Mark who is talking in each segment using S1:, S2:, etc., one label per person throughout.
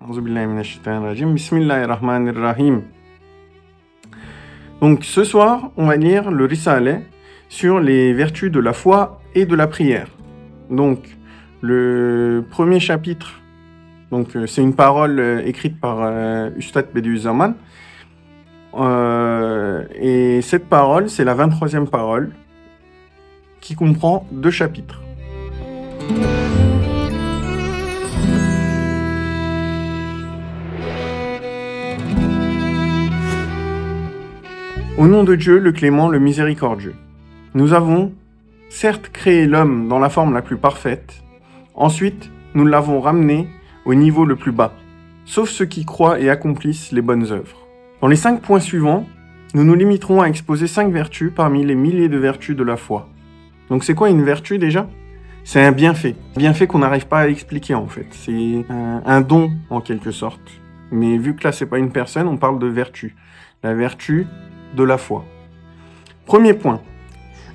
S1: Bismillahirrahmanirrahim. Donc ce soir, on va lire le Risaleh sur les vertus de la foi et de la prière. Donc le premier chapitre, c'est une parole écrite par Ustad Bediüzzaman. Et cette parole, c'est la 23e parole qui comprend 2 chapitres. Au nom de Dieu, le clément, le miséricordieux. Nous avons certes créé l'homme dans la forme la plus parfaite, ensuite nous l'avons ramené au niveau le plus bas, sauf ceux qui croient et accomplissent les bonnes œuvres. Dans les 5 points suivants, nous nous limiterons à exposer 5 vertus parmi les milliers de vertus de la foi. Donc c'est quoi une vertu déjà ? C'est un bienfait qu'on n'arrive pas à expliquer en fait. C'est un don en quelque sorte. Mais vu que là c'est pas une personne, on parle de vertu. La vertu de la foi. Premier point.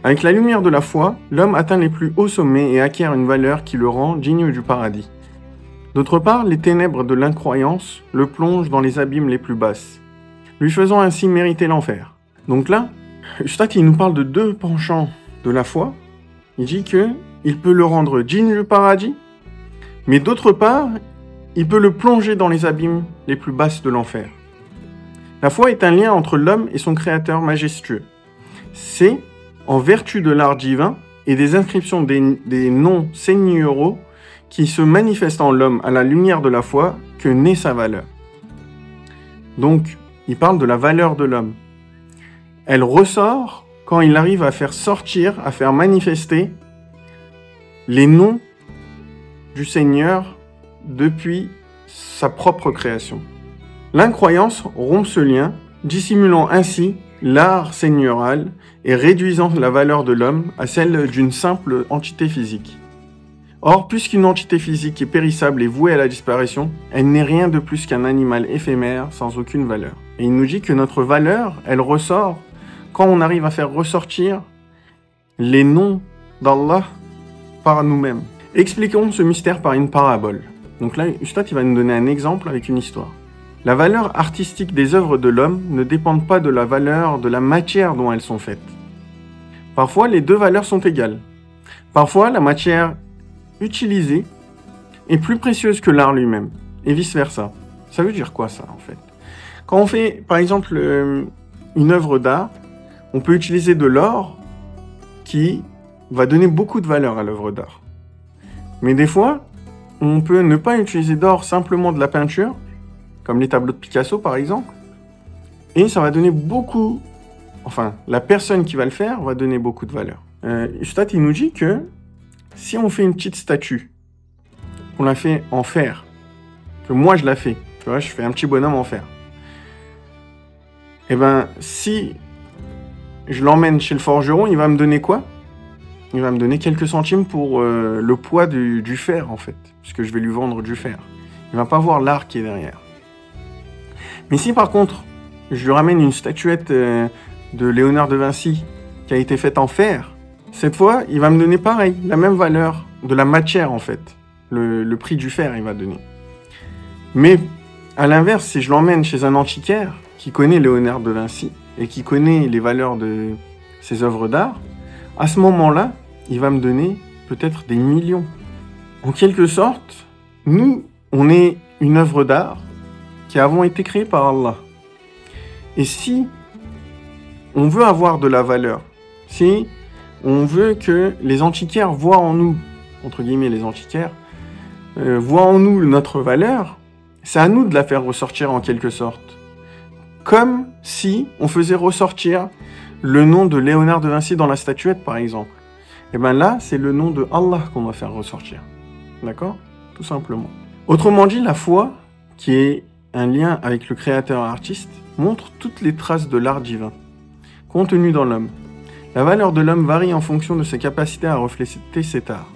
S1: Avec la lumière de la foi, l'homme atteint les plus hauts sommets et acquiert une valeur qui le rend digne du paradis. D'autre part, les ténèbres de l'incroyance le plongent dans les abîmes les plus basses, lui faisant ainsi mériter l'enfer. Donc là, Ustad il nous parle de 2 penchants de la foi. Il dit que il peut le rendre digne du paradis, mais d'autre part, il peut le plonger dans les abîmes les plus basses de l'enfer. La foi est un lien entre l'homme et son créateur majestueux. C'est, en vertu de l'art divin et des inscriptions des noms seigneuraux qui se manifestent en l'homme à la lumière de la foi, que naît sa valeur. Donc, il parle de la valeur de l'homme. Elle ressort quand il arrive à faire sortir, à faire manifester les noms du Seigneur depuis sa propre création. L'incroyance rompt ce lien, dissimulant ainsi l'art seigneurial et réduisant la valeur de l'homme à celle d'une simple entité physique. Or, puisqu'une entité physique est périssable et vouée à la disparition, elle n'est rien de plus qu'un animal éphémère sans aucune valeur. Et il nous dit que notre valeur, elle ressort quand on arrive à faire ressortir les noms d'Allah par nous-mêmes. Expliquons ce mystère par une parabole. Donc là, Ustad il va nous donner un exemple avec une histoire. La valeur artistique des œuvres de l'homme ne dépend pas de la valeur de la matière dont elles sont faites. Parfois, les 2 valeurs sont égales. Parfois, la matière utilisée est plus précieuse que l'art lui-même, et vice-versa. Ça veut dire quoi ça, en fait ? Quand on fait, par exemple, une œuvre d'art, on peut utiliser de l'or qui va donner beaucoup de valeur à l'œuvre d'art. Mais des fois, on peut ne pas utiliser d'or, simplement de la peinture, comme les tableaux de Picasso par exemple, et ça va donner beaucoup, enfin, la personne qui va le faire va donner beaucoup de valeur. Ustad, il nous dit que si on fait une petite statue, on la fait en fer, que moi je la fais, tu vois, je fais un petit bonhomme en fer, et ben, si je l'emmène chez le forgeron, il va me donner quoi ? Il va me donner quelques centimes pour le poids du fer, en fait, puisque je vais lui vendre du fer. Il va pas voir l'art qui est derrière. Mais si par contre, je lui ramène une statuette de Léonard de Vinci qui a été faite en fer, cette fois, il va me donner pareil, la même valeur de la matière en fait. Le prix du fer, il va donner. Mais à l'inverse, si je l'emmène chez un antiquaire qui connaît Léonard de Vinci et qui connaît les valeurs de ses œuvres d'art, à ce moment-là, il va me donner peut-être des millions. En quelque sorte, nous, on est une œuvre d'art qui avons été créés par Allah. Et si on veut avoir de la valeur, si on veut que les antiquaires voient en nous, entre guillemets les antiquaires, voient en nous notre valeur, c'est à nous de la faire ressortir en quelque sorte. Comme si on faisait ressortir le nom de Léonard de Vinci dans la statuette par exemple. Et bien là, c'est le nom de Allah qu'on doit faire ressortir. D'accord ? Tout simplement. Autrement dit, la foi, qui est un lien avec le créateur artiste, montre toutes les traces de l'art divin, contenu dans l'homme. La valeur de l'homme varie en fonction de ses capacités à refléter cet art.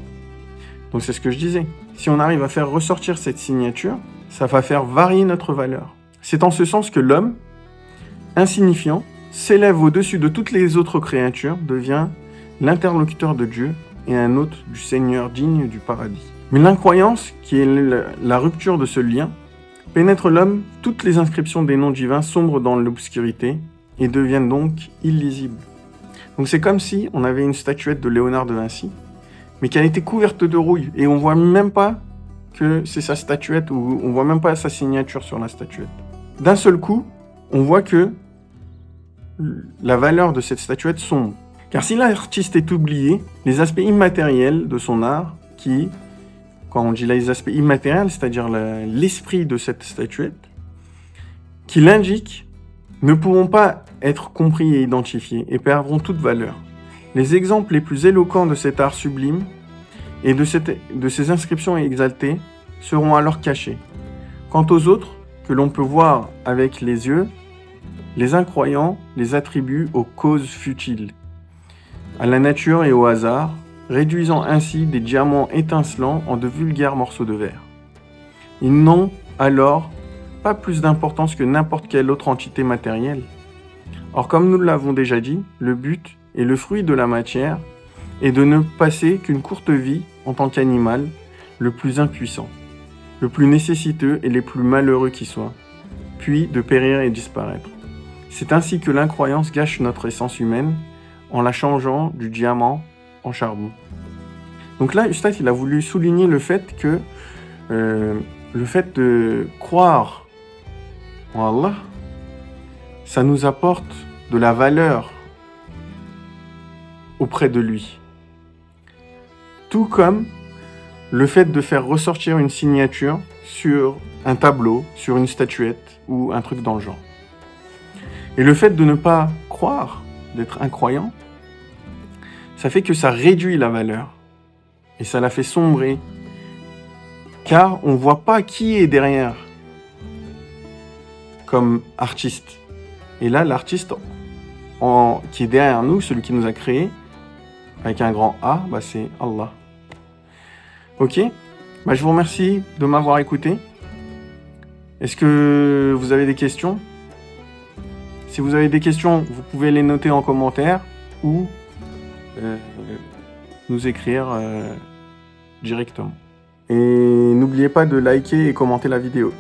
S1: Donc c'est ce que je disais. Si on arrive à faire ressortir cette signature, ça va faire varier notre valeur. C'est en ce sens que l'homme, insignifiant, s'élève au-dessus de toutes les autres créatures, devient l'interlocuteur de Dieu et un hôte du Seigneur digne du paradis. Mais l'incroyance, qui est la rupture de ce lien, Pénètre l'homme, toutes les inscriptions des noms divins sombrent dans l'obscurité et deviennent donc illisibles. Donc c'est comme si on avait une statuette de Léonard de Vinci, mais qu'elle était couverte de rouille, et on voit même pas que c'est sa statuette, ou on voit même pas sa signature sur la statuette. D'un seul coup, on voit que la valeur de cette statuette sombre. Car si l'artiste est oublié, les aspects immatériels de son art, qui, quand on dit les aspects immatériels, c'est-à-dire l'esprit de cette statuette, qui l'indique, ne pourront pas être compris et identifiés, et perdront toute valeur. Les exemples les plus éloquents de cet art sublime et de ces inscriptions exaltées seront alors cachés. Quant aux autres, que l'on peut voir avec les yeux, les incroyants les attribuent aux causes futiles, à la nature et au hasard, réduisant ainsi des diamants étincelants en de vulgaires morceaux de verre. Ils n'ont alors pas plus d'importance que n'importe quelle autre entité matérielle. Or, comme nous l'avons déjà dit, le but et le fruit de la matière est de ne passer qu'une courte vie en tant qu'animal, le plus impuissant, le plus nécessiteux et les plus malheureux qui soit, puis de périr et disparaître. C'est ainsi que l'incroyance gâche notre essence humaine en la changeant du diamant en charbon. Donc là, Ustad, il a voulu souligner le fait que le fait de croire en Allah, ça nous apporte de la valeur auprès de lui. Tout comme le fait de faire ressortir une signature sur un tableau, sur une statuette ou un truc dans le genre. Et le fait de ne pas croire, d'être incroyant, ça fait que ça réduit la valeur et ça la fait sombrer, car on ne voit pas qui est derrière comme artiste. Et là, l'artiste qui est derrière nous, celui qui nous a créés, avec un grand A, bah c'est Allah. Ok, bah je vous remercie de m'avoir écouté. Est-ce que vous avez des questions? Si vous avez des questions, vous pouvez les noter en commentaire ou nous écrire directement. Et n'oubliez pas de liker et commenter la vidéo.